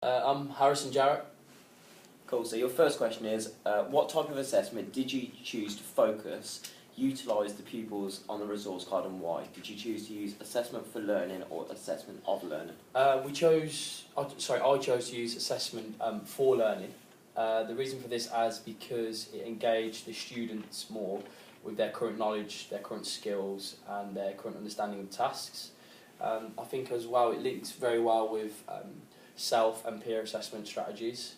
I'm Harrison Jarrett. Cool, so your first question is, what type of assessment did you choose to focus, utilise the pupils on the resource card, and why? Did you choose to use assessment for learning or assessment of learning? I chose to use assessment for learning. The reason for this is because it engaged the students more with their current knowledge, their current skills and their current understanding of tasks. I think as well it links very well with self and peer assessment strategies.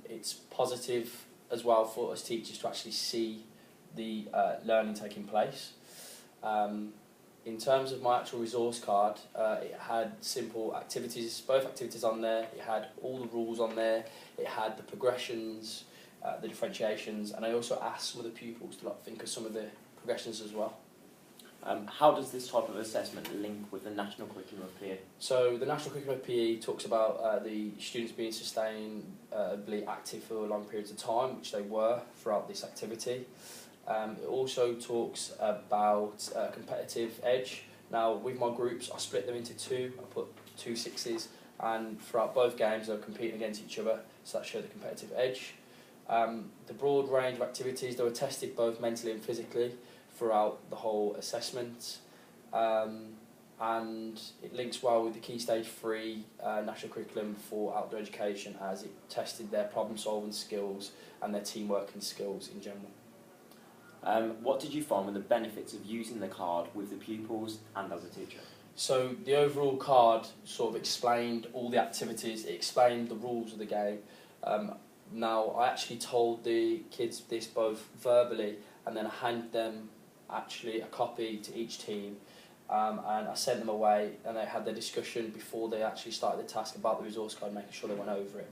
It's positive as well for us teachers to actually see the learning taking place. In terms of my actual resource card, it had simple activities, both activities on there. It had all the rules on there. It had the progressions, the differentiations, and I also asked some of the pupils to think of some of the progressions as well. How does this type of assessment link with the National Curriculum of PE? So the National Curriculum of PE talks about the students being sustainably active for long periods of time, which they were throughout this activity. It also talks about competitive edge. Now with my groups I split them into two. I put 2 sixes, and throughout both games they were competing against each other, so that showed the competitive edge. The broad range of activities, they were tested both mentally and physically throughout the whole assessment, and it links well with the Key Stage 3 National Curriculum for Outdoor Education, as it tested their problem solving skills and their team working skills in general. What did you find were the benefits of using the card with the pupils and as a teacher? So the overall card sort of explained all the activities, it explained the rules of the game. Now I actually told the kids this both verbally, and then I handed them actually a copy to each team, and I sent them away and they had their discussion before they actually started the task about the resource card, making sure they went over it.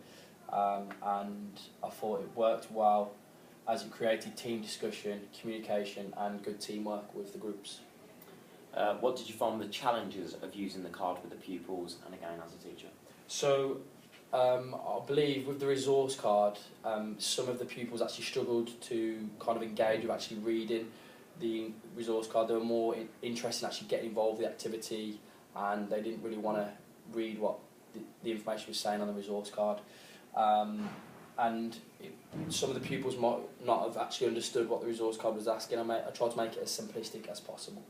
And I thought it worked well, as it created team discussion, communication and good teamwork with the groups. What did you find the challenges of using the card with the pupils and again as a teacher? So I believe with the resource card, some of the pupils actually struggled to kind of engage with actually reading the resource card. They were more interested in actually getting involved with the activity, and they didn't really want to read what the information was saying on the resource card. Some of the pupils might not have actually understood what the resource card was asking. I tried to make it as simplistic as possible.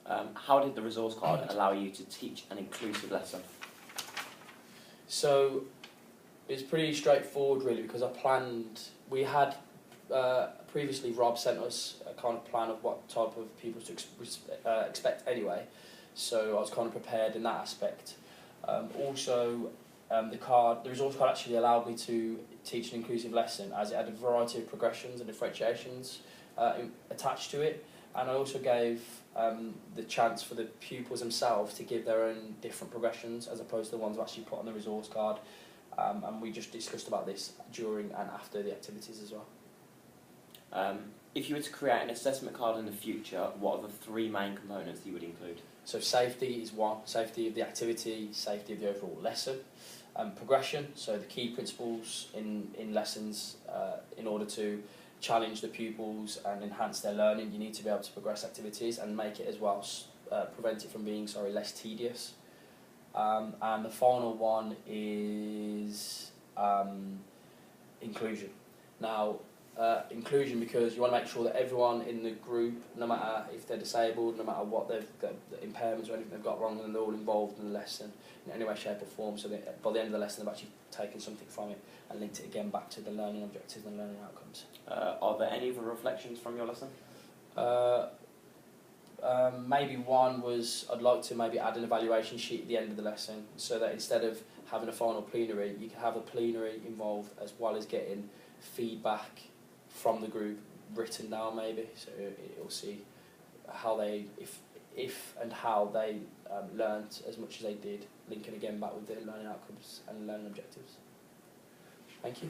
How did the resource card allow you to teach an inclusive lesson? So it's pretty straightforward really, because we had previously Rob sent us a kind of plan of what type of people to expect anyway, so I was kind of prepared in that aspect. Also the resource card actually allowed me to teach an inclusive lesson, as it had a variety of progressions and differentiations attached to it, and I also gave the chance for the pupils themselves to give their own different progressions as opposed to the ones actually put on the resource card, and we just discussed about this during and after the activities as well. If you were to create an assessment card in the future, what are the 3 main components that you would include? So safety is one, safety of the activity, safety of the overall lesson. Progression, so the key principles in lessons, in order to challenge the pupils and enhance their learning, you need to be able to progress activities and make it as well, prevent it from being less tedious. And the final one is inclusion. Now, inclusion, because you want to make sure that everyone in the group, no matter if they're disabled, no matter what they've got, the impairments or anything they've got wrong, and they're all involved in the lesson in any way, shape or form, so that by the end of the lesson they've actually taken something from it and linked it again back to the learning objectives and learning outcomes. Are there any other reflections from your lesson? Maybe one was, I'd like to maybe add an evaluation sheet at the end of the lesson, so that instead of having a final plenary, you can have a plenary involved as well as getting feedback from the group written down maybe, so it'll see how they, if and how they learnt as much as they did, linking again back with their learning outcomes and learning objectives. Thank you.